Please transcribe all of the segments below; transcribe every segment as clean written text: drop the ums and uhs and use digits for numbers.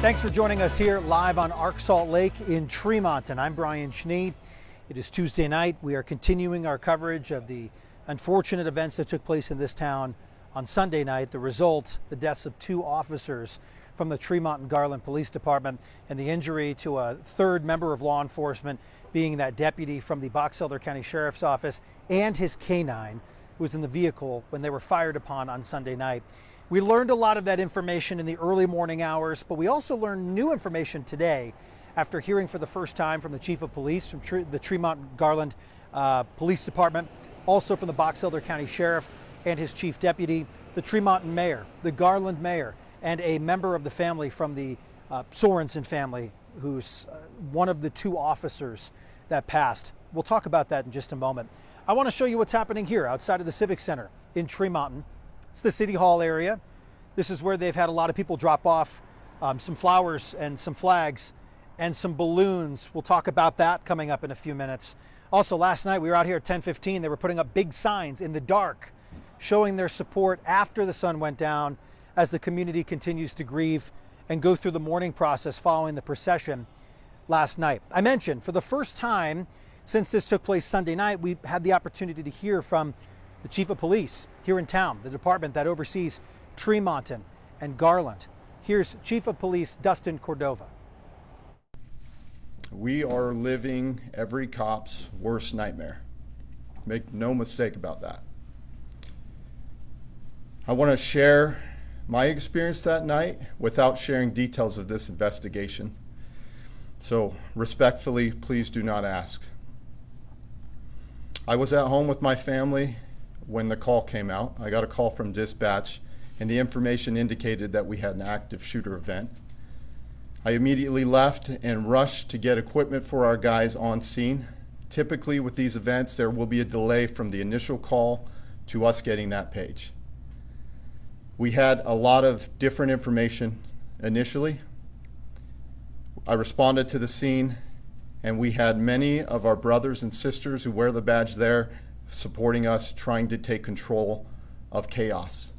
Thanks for joining us here live on Arc Salt Lake in Tremonton. I'm Brian Schnee. It is Tuesday night. We are continuing our coverage of the unfortunate events that took place in this town on Sunday night. The result, the deaths of 2 officers from the Tremonton Garland Police Department and the injury to a 3rd member of law enforcement, being that deputy from the Box Elder County Sheriff's Office and his canine who was in the vehicle when they were fired upon on Sunday night. We learned a lot of that information in the early morning hours, but we also learned new information today after hearing for the first time from the Chief of Police from the Tremonton Garland Police Department, also from the Box Elder County Sheriff and his Chief Deputy, the Tremonton Mayor, the Garland Mayor, and a member of the family from the Sorensen family, who's one of the 2 officers that passed. We'll talk about that in just a moment. I want to show you what's happening here outside of the Civic Center in Tremonton. It's the City Hall area. This is where they've had a lot of people drop off some flowers and some flags and some balloons. We'll talk about that coming up in a few minutes. Also, last night we were out here at 10:15. They were putting up big signs in the dark showing their support after the sun went down as the community continues to grieve and go through the mourning process following the procession last night. I mentioned for the first time since this took place Sunday night, we had the opportunity to hear from the Chief of Police here in town, the department that oversees Tremonton and Garland. Here's Chief of Police Dustin Cordova. We are living every cop's worst nightmare. Make no mistake about that. I want to share my experience that night without sharing details of this investigation. So respectfully, please do not ask. I was at home with my family when the call came out. I got a call from dispatch and the information indicated that we had an active shooter event. I immediately left and rushed to get equipment for our guys on scene. Typically with these events, there will be a delay from the initial call to us getting that page. We had a lot of different information initially. I responded to the scene and we had many of our brothers and sisters who wear the badge there supporting us, trying to take control of chaos.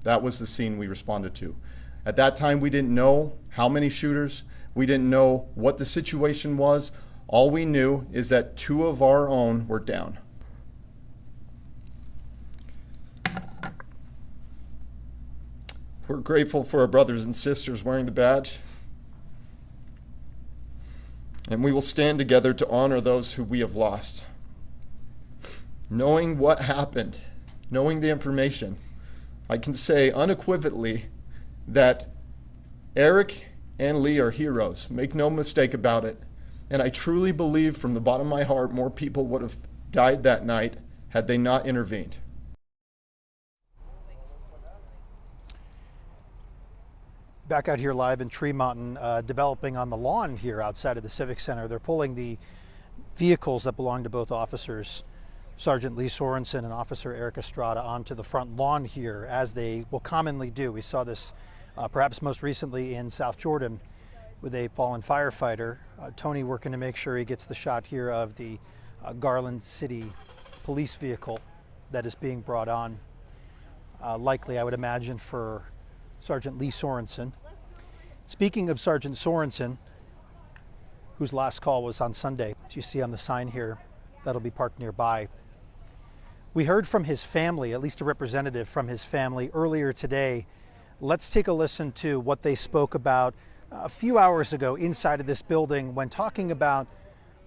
That was the scene we responded to. At that time, we didn't know how many shooters. We didn't know what the situation was. All we knew is that 2 of our own were down. We're grateful for our brothers and sisters wearing the badge. And we will stand together to honor those who we have lost. Knowing what happened, knowing the information, I can say unequivocally that Eric and Lee are heroes. Make no mistake about it. And I truly believe from the bottom of my heart more people would have died that night had they not intervened. Back out here live in Tremonton, developing on the lawn here outside of the Civic Center. They're pulling the vehicles that belong to both officers, Sergeant Lee Sorensen and Officer Eric Estrada, onto the front lawn here, as they will commonly do. We saw this perhaps most recently in South Jordan with a fallen firefighter. Tony working to make sure he gets the shot here of the Garland City police vehicle that is being brought on. Likely, I would imagine, for Sergeant Lee Sorensen. Speaking of Sergeant Sorensen, whose last call was on Sunday, as you see on the sign here, that'll be parked nearby. We heard from his family, at least a representative from his family, earlier today. Let's take a listen to what they spoke about a few hours ago inside of this building when talking about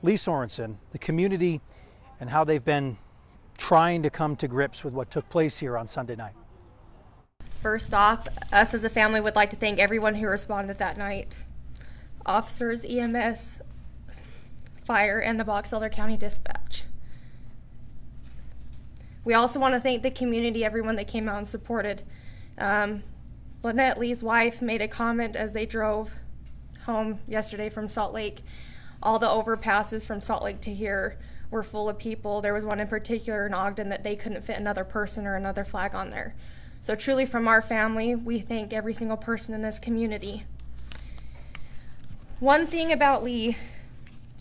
Lee Sorensen, the community, and how they've been trying to come to grips with what took place here on Sunday night. First off, us as a family would like to thank everyone who responded that night. Officers, EMS, fire, and the Box Elder County Dispatch. We also want to thank the community, everyone that came out and supported. Lynette, Lee's wife, made a comment as they drove home yesterday from Salt Lake. All the overpasses from Salt Lake to here were full of people. There was one in particular in Ogden that they couldn't fit another person or another flag on there. So truly from our family, we thank every single person in this community. One thing about Lee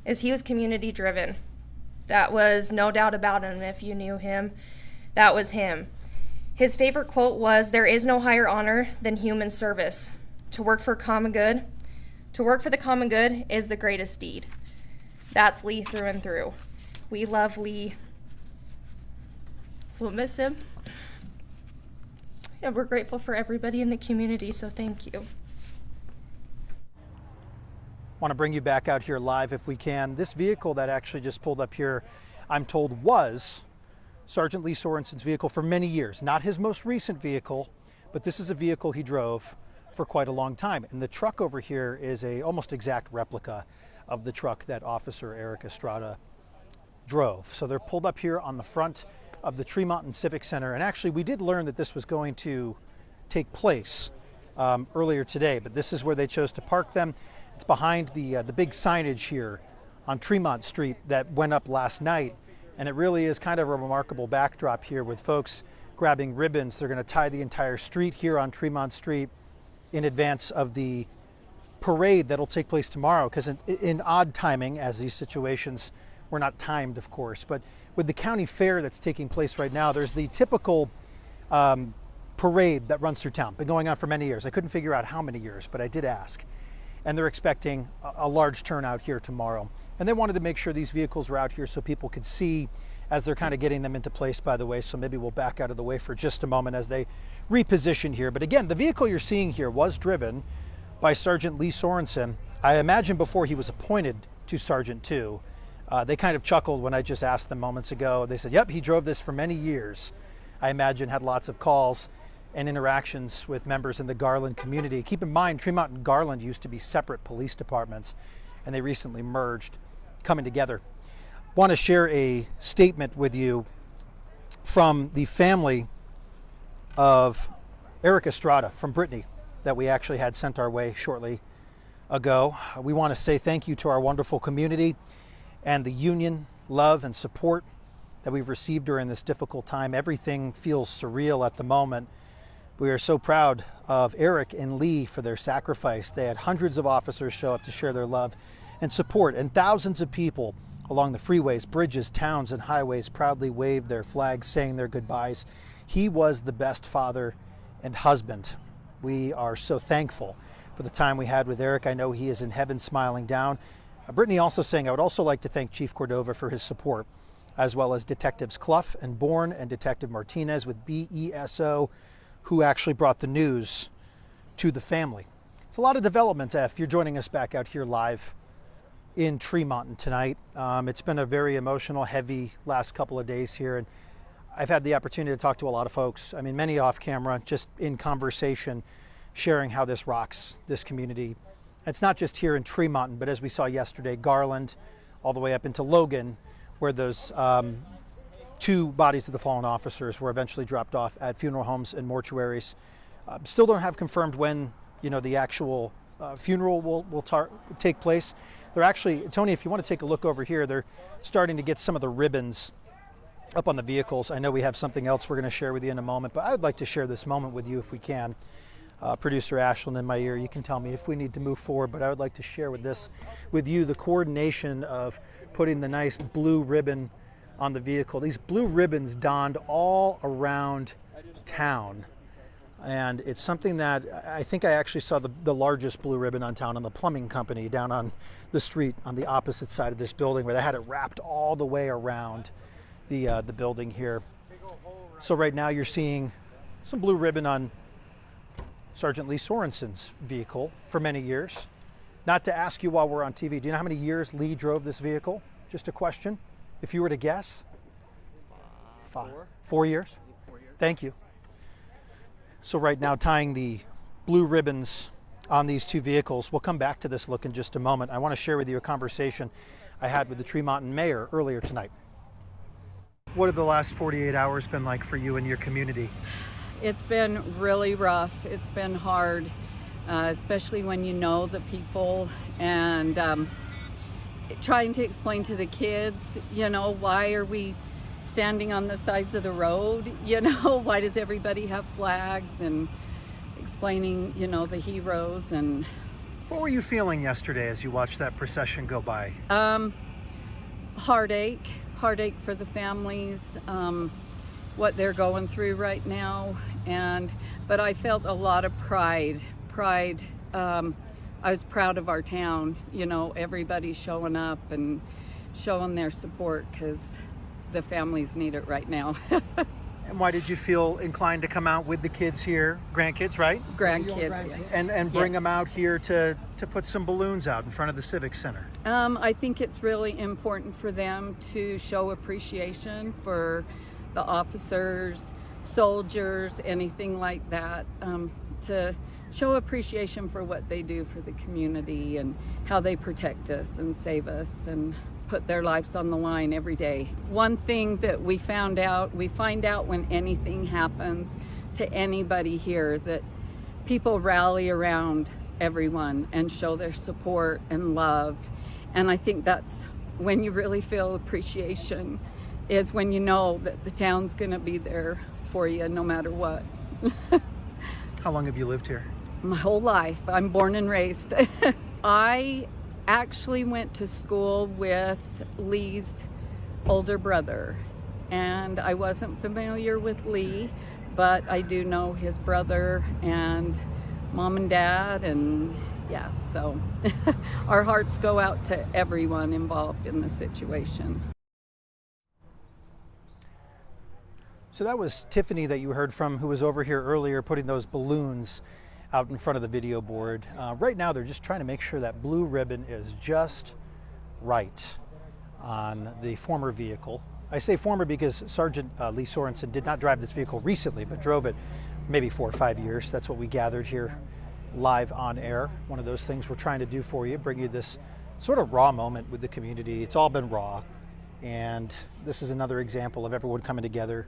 is he was community driven. That was no doubt about him. If you knew him, that was him. His favorite quote was, "There is no higher honor than human service." to work for common good. To work for the common good is the greatest deed. That's Lee through and through. We love Lee. We'll miss him. And we're grateful for everybody in the community, so thank you. Want to bring you back out here live if we can. This vehicle that actually just pulled up here, I'm told, was Sergeant Lee Sorensen's vehicle for many years. Not his most recent vehicle, but this is a vehicle he drove for quite a long time. And the truck over here is a almost exact replica of the truck that Officer Eric Estrada drove. So they're pulled up here on the front of the Tremonton Civic Center. And actually, we did learn that this was going to take place earlier today, but this is where they chose to park them. It's behind the big signage here on Tremont Street that went up last night. And it really is kind of a remarkable backdrop here with folks grabbing ribbons. They're going to tie the entire street here on Tremont Street in advance of the parade that'll take place tomorrow, because in odd timing, as these situations were not timed, of course, but with the county fair that's taking place right now, there's the typical parade that runs through town. Been going on for many years. I couldn't figure out how many years, but I did ask. And they're expecting a large turnout here tomorrow. And they wanted to make sure these vehicles were out here so people could see as they're kind of getting them into place, by the way. So maybe we'll back out of the way for just a moment as they reposition here. But again, the vehicle you're seeing here was driven by Sergeant Lee Sorensen. I imagine before he was appointed to Sergeant 2. They kind of chuckled when I just asked them moments ago. They said, yep, he drove this for many years. I imagine had lots of calls and interactions with members in the Garland community. Keep in mind, Tremont and Garland used to be separate police departments, and they recently merged, coming together. Want to share a statement with you from the family of Eric Estrada, from Brittany, that we actually had sent our way shortly ago. We want to say thank you to our wonderful community and the union love and support that we've received during this difficult time. Everything feels surreal at the moment. We are so proud of Eric and Lee for their sacrifice. They had hundreds of officers show up to share their love and support, and thousands of people along the freeways, bridges, towns, and highways proudly waved their flags, saying their goodbyes. He was the best father and husband. We are so thankful for the time we had with Eric. I know he is in heaven smiling down. Brittany also saying, I would also like to thank Chief Cordova for his support, as well as Detectives Clough and Bourne and Detective Martinez with BESO, who actually brought the news to the family. It's a lot of developments, if you're joining us back out here live in Tremonton tonight. It's been a very emotional, heavy last couple of days here, and I've had the opportunity to talk to a lot of folks. I mean, many off camera, just in conversation, sharing how this rocks this community. It's not just here in Tremonton, but as we saw yesterday, Garland, all the way up into Logan, where those two bodies of the fallen officers were eventually dropped off at funeral homes and mortuaries. Still don't have confirmed when, the actual funeral will take place. They're actually, Tony, if you want to take a look over here, they're starting to get some of the ribbons up on the vehicles. I know we have something else we're going to share with you in a moment, but I would like to share this moment with you if we can. Producer Ashland in my ear, you can tell me if we need to move forward, but I would like to share with you the coordination of putting the nice blue ribbon on the vehicle. These blue ribbons donned all around town, and it's something that I think I actually saw the largest blue ribbon on town on the plumbing company down on the street on the opposite side of this building, where they had it wrapped all the way around the building here. So right now you're seeing some blue ribbon on Sergeant Lee Sorensen's vehicle for many years. Not to ask you while we're on TV, do you know how many years Lee drove this vehicle? Just a question. If you were to guess? 5. 4 years? 4 years. Thank you. So right now, tying the blue ribbons on these two vehicles. We'll come back to this look in just a moment. I want to share with you a conversation I had with the Tremonton mayor earlier tonight. What have the last 48 hours been like for you and your community? It's been really rough. It's been hard, especially when you know the people, and trying to explain to the kids, why are we standing on the sides of the road? Why does everybody have flags, and explaining, the heroes. And what were you feeling yesterday as you watched that procession go by? Heartache for the families, what they're going through right now, but I felt a lot of pride I was proud of our town, you know, everybody showing up and showing their support because the families need it right now. And why did you feel inclined to come out with the kids here, grandkids, right? Grandkids, yes. And bring Yes. them out here to put some balloons out in front of the Civic Center? I think it's really important for them to show appreciation for the officers, soldiers, anything like that, to show appreciation for what they do for the community and how they protect us and save us and put their lives on the line every day. One thing that we find out when anything happens to anybody here, that people rally around everyone and show their support and love. And I think that's when you really feel appreciation, is when you know that the town's gonna be there for you no matter what. How long have you lived here? My whole life. I'm born and raised. I actually went to school with Lee's older brother, and I wasn't familiar with Lee, but I do know his brother and mom and dad, and yeah, so our hearts go out to everyone involved in the situation. So that was Tiffany that you heard from, who was over here earlier putting those balloons out in front of the video board. Right now they're just trying to make sure that blue ribbon is just right on the former vehicle. I say former because Sergeant Lee Sorensen did not drive this vehicle recently, but drove it maybe 4 or 5 years. That's what we gathered here live on air. One of those things we're trying to do for you, bring you this sort of raw moment with the community. It's all been raw, and this is another example of everyone coming together.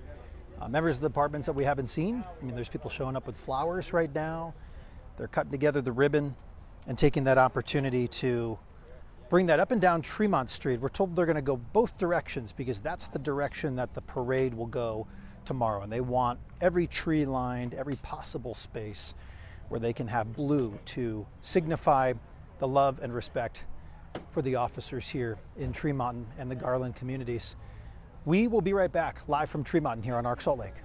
Members of the departments that we haven't seen. I mean, there's people showing up with flowers right now. They're cutting together the ribbon and taking that opportunity to bring that up and down Tremont Street. We're told they're going to go both directions because that's the direction that the parade will go tomorrow. And they want every tree lined, every possible space where they can have blue to signify the love and respect for the officers here in Tremonton and the Garland communities. We will be right back live from Tremonton here on Arc Salt Lake.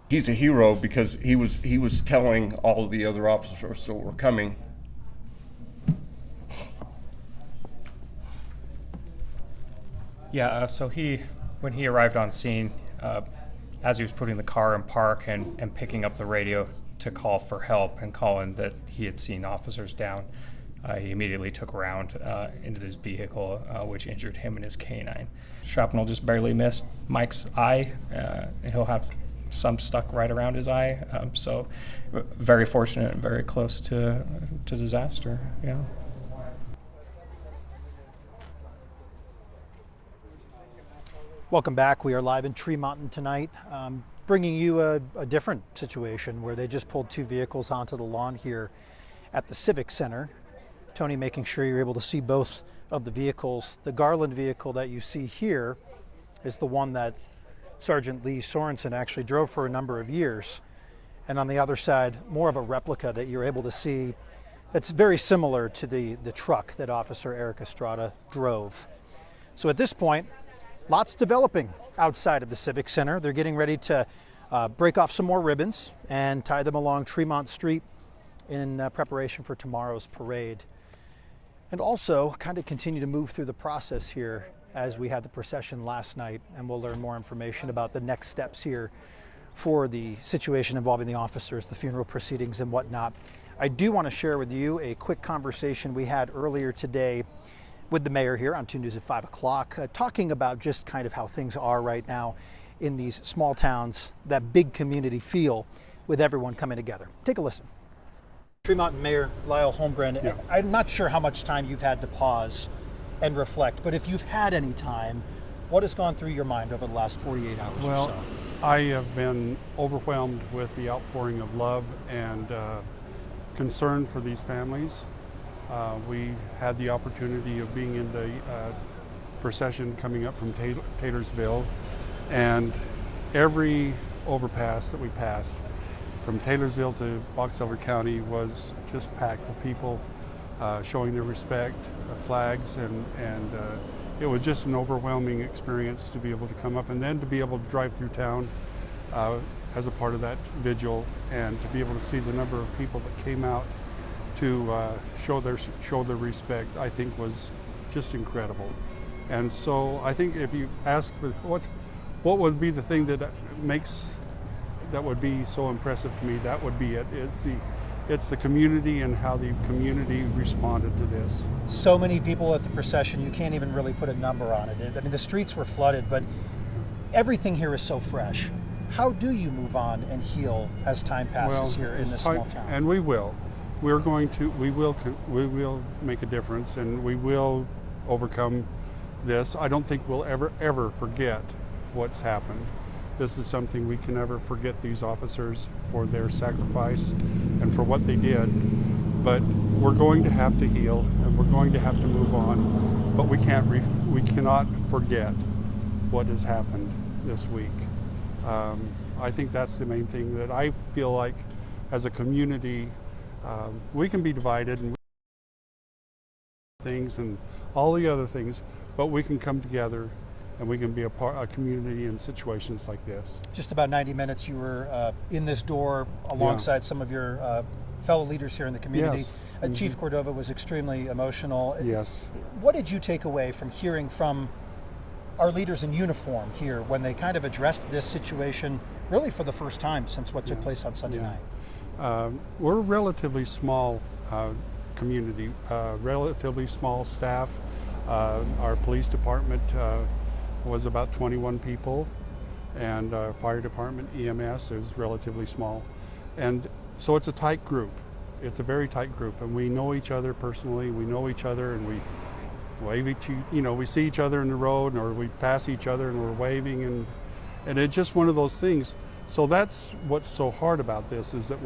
he's a hero because he was telling all of the other officers that were coming. Yeah, so when he arrived on scene, as he was putting the car in park and picking up the radio to call for help and calling that he had seen officers down, he immediately took a round into this vehicle, which injured him and his canine. Shrapnel just barely missed Mike's eye. He'll have some stuck right around his eye. So very fortunate and very close to disaster. Yeah. Welcome back. We are live in Tremonton tonight, bringing you a different situation where they just pulled two vehicles onto the lawn here at the Civic Center. Tony making sure you're able to see both of the vehicles. The Garland vehicle that you see here is the one that Sergeant Lee Sorensen actually drove for a number of years. And on the other side, more of a replica that you're able to see that's very similar to the truck that Officer Eric Estrada drove. So at this point, lots developing outside of the Civic Center. They're getting ready to break off some more ribbons and tie them along Tremont Street in preparation for tomorrow's parade. And also kind of continue to move through the process here as we had the procession last night, and we'll learn more information about the next steps here for the situation involving the officers, the funeral proceedings and whatnot. I do want to share with you a quick conversation we had earlier today with the mayor here on 2 News at 5 o'clock, talking about just kind of how things are right now in these small towns, that big community feel with everyone coming together. Take a listen. Tremonton Mayor Lyle Holmgren, yeah. I'm not sure how much time you've had to pause and reflect, but if you've had any time, what has gone through your mind over the last 48 hours or so? I have been overwhelmed with the outpouring of love and concern for these families. We had the opportunity of being in the procession coming up from Taylorsville, and every overpass that we passed from Taylorsville to Box Elder County was just packed with people showing their respect, flags, and it was just an overwhelming experience to be able to come up and then to be able to drive through town as a part of that vigil, and to be able to see the number of people that came out to show their respect, I think was just incredible. And so I think if you ask for what would be the thing that would be so impressive to me, that would be it. It's the community and how the community responded to this. So many people at the procession, you can't even really put a number on it. I mean, the streets were flooded, but everything here is so fresh. How do you move on and heal as time passes here in this small town? And we will. We will make a difference, and we will overcome this. I don't think we'll ever forget what's happened. This is something we can never forget these officers for their sacrifice and for what they did. But we're going to have to heal, and we're going to have to move on. But we cannot forget what has happened this week. I think that's the main thing that I feel like as a community, we can be divided and things and all the other things, but we can come together and we can be a community in situations like this. Just about 90 minutes you were in this door alongside some of your fellow leaders here in the community. Yes. Chief Cordova was extremely emotional. Yes. What did you take away from hearing from our leaders in uniform here when they kind of addressed this situation really for the first time since what took place on Sunday night? We're a relatively small community, relatively small staff. Our police department was about 21 people, and our fire department, EMS, is relatively small. And so it's a tight group. It's a very tight group, and we know each other personally. We know each other, and we wave we see each other in the road, or we pass each other and we're waving, and it's just one of those things. So that's what's so hard about this, is that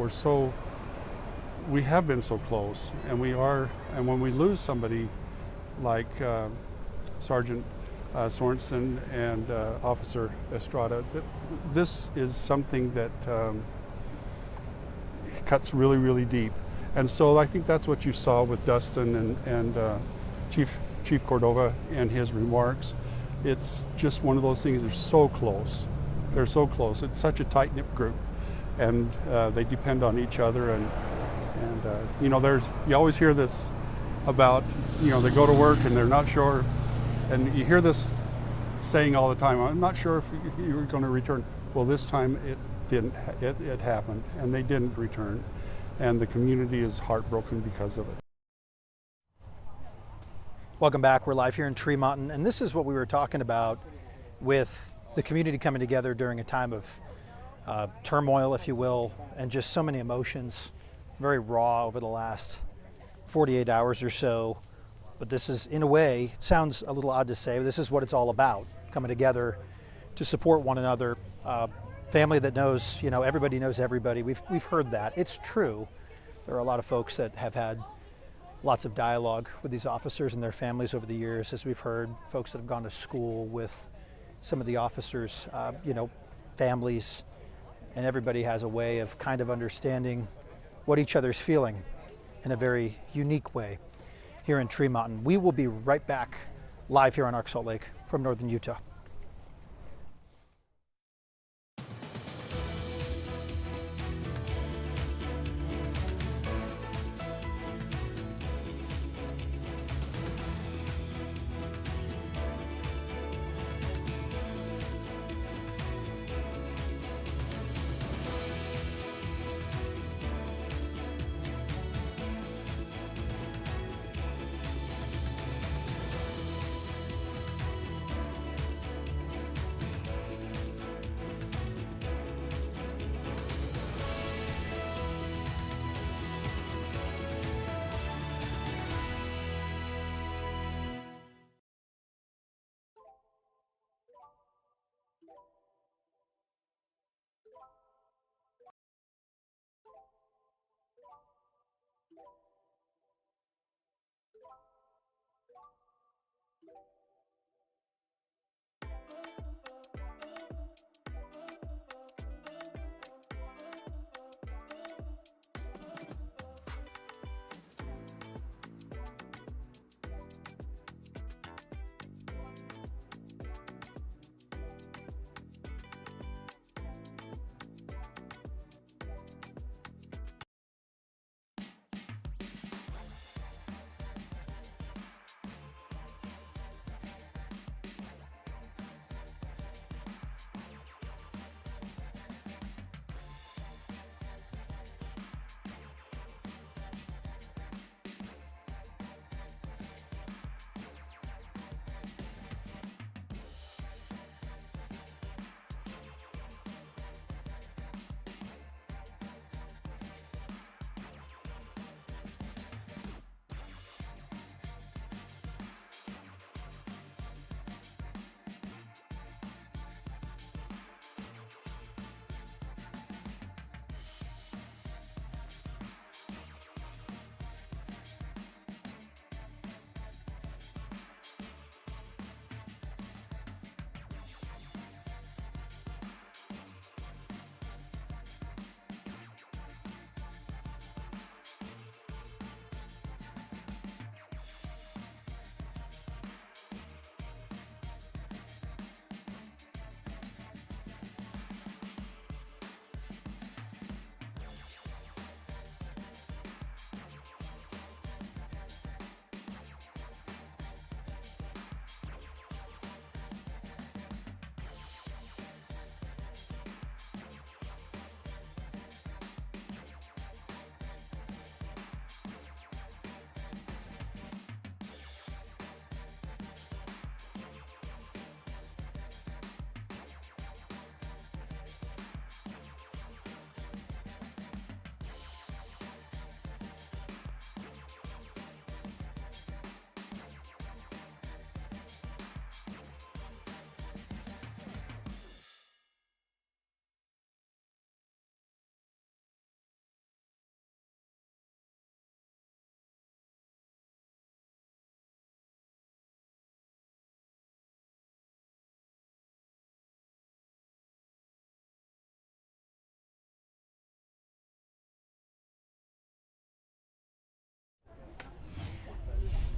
we have been so close, and when we lose somebody like Sergeant Sorensen and Officer Estrada, this is something that cuts really, really deep. And so I think that's what you saw with Dustin and Chief Cordova and his remarks. It's just one of those things. They're so close. They're so close. It's such a tight-knit group. and they depend on each other. And you know, you always hear this about, you know, they go to work and they're not sure, and you hear this saying all the time, I'm not sure if you're going to return. Well, this time it didn't. It happened, and they didn't return, and the community is heartbroken because of it. Welcome back. We're live here in Tremonton, and this is what we were talking about with the community coming together during a time of turmoil, if you will, and just so many emotions, very raw over the last 48 hours or so. But this is, in a way, it sounds a little odd to say, but this is what it's all about, coming together to support one another. Family that knows, you know, everybody knows everybody. We've heard that. It's true. There are a lot of folks that have had lots of dialogue with these officers and their families over the years, as we've heard, folks that have gone to school with some of the officers, you know, families, and everybody has a way of kind of understanding what each other's feeling in a very unique way here in Tremonton. We will be right back live here on Arc Salt Lake from northern Utah.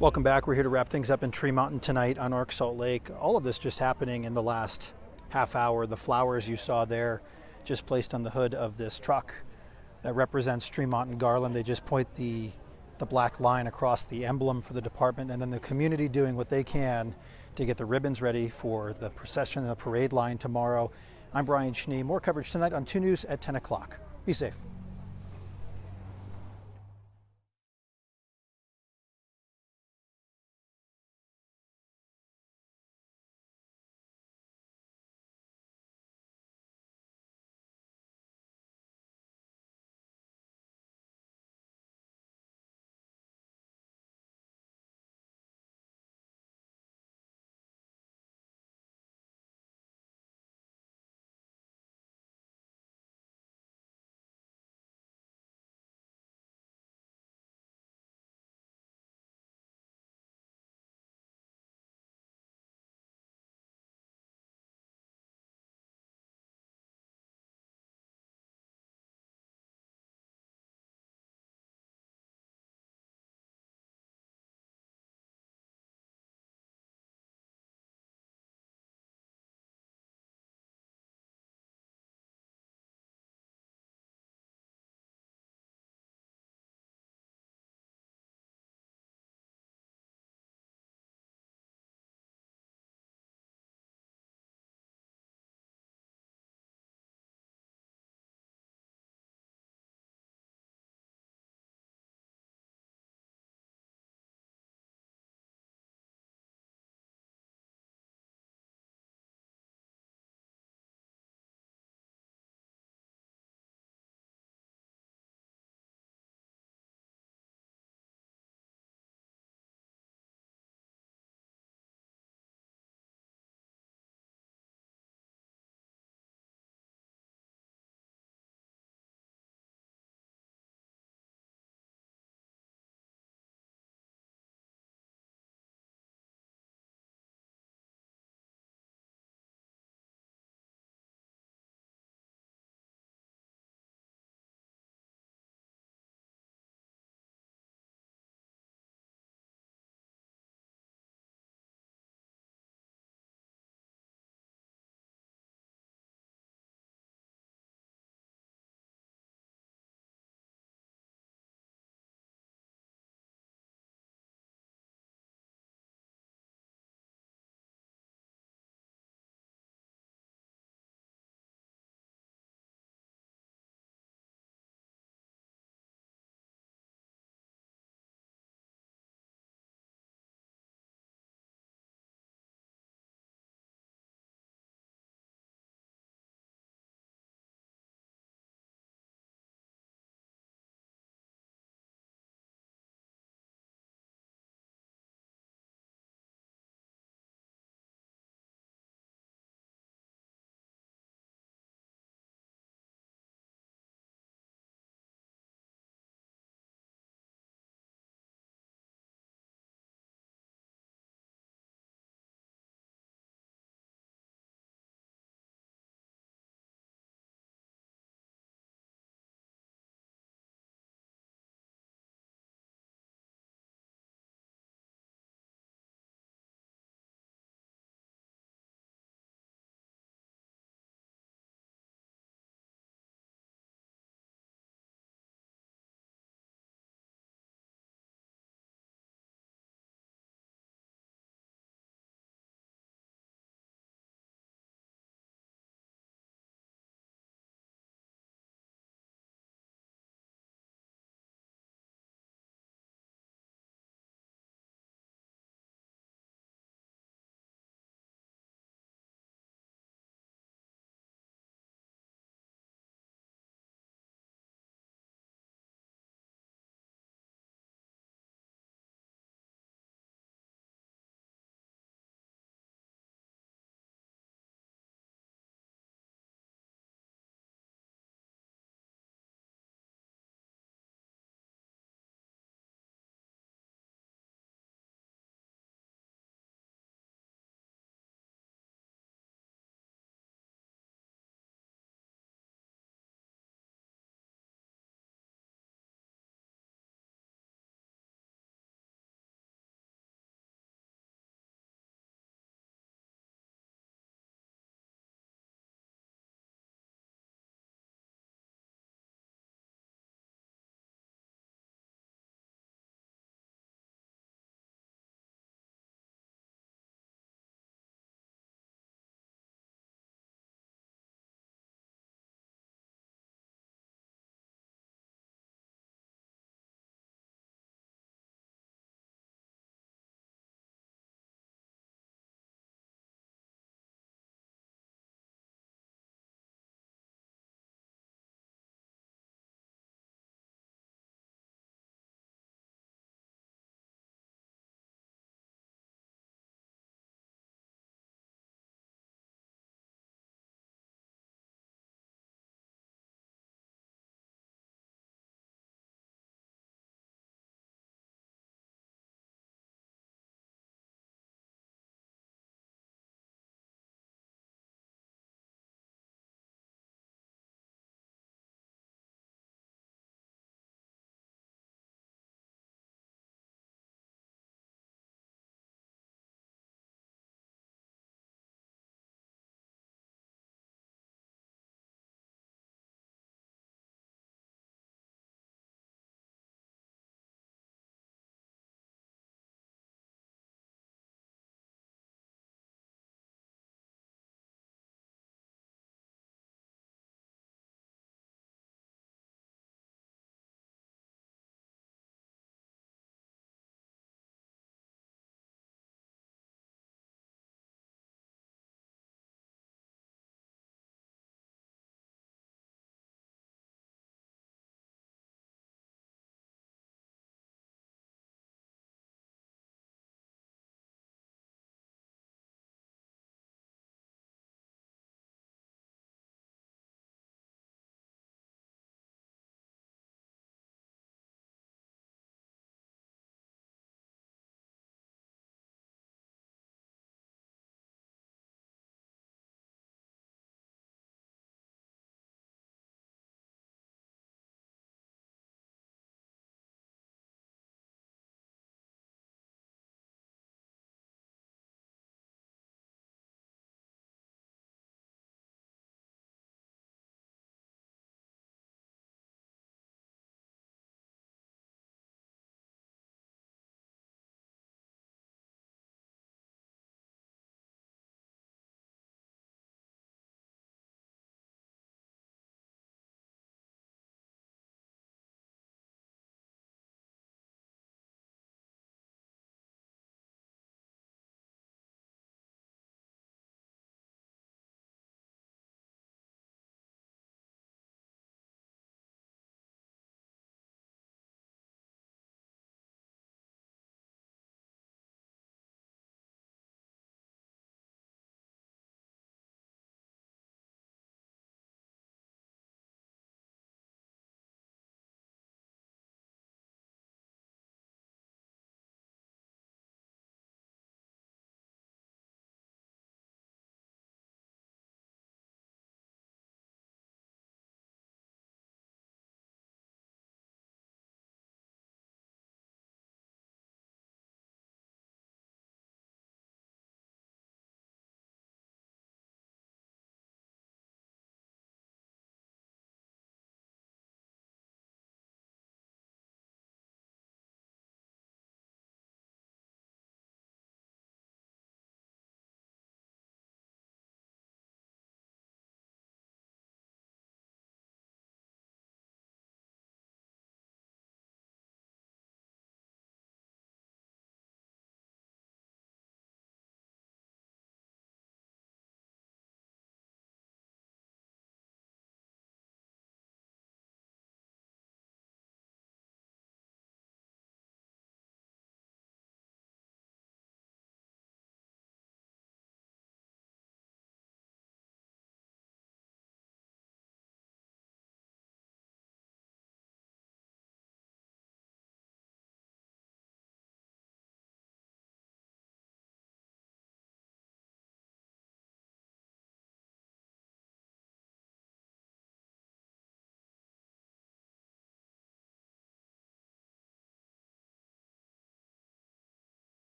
Welcome back. We're here to wrap things up in Tremonton tonight on Arc Salt Lake. All of this just happening in the last half hour. The flowers you saw there just placed on the hood of this truck that represents Tremonton Garland. They just point the black line across the emblem for the department, and then the community doing what they can to get the ribbons ready for the procession and the parade line tomorrow. I'm Brian Schnee. More coverage tonight on 2 News at 10 o'clock. Be safe.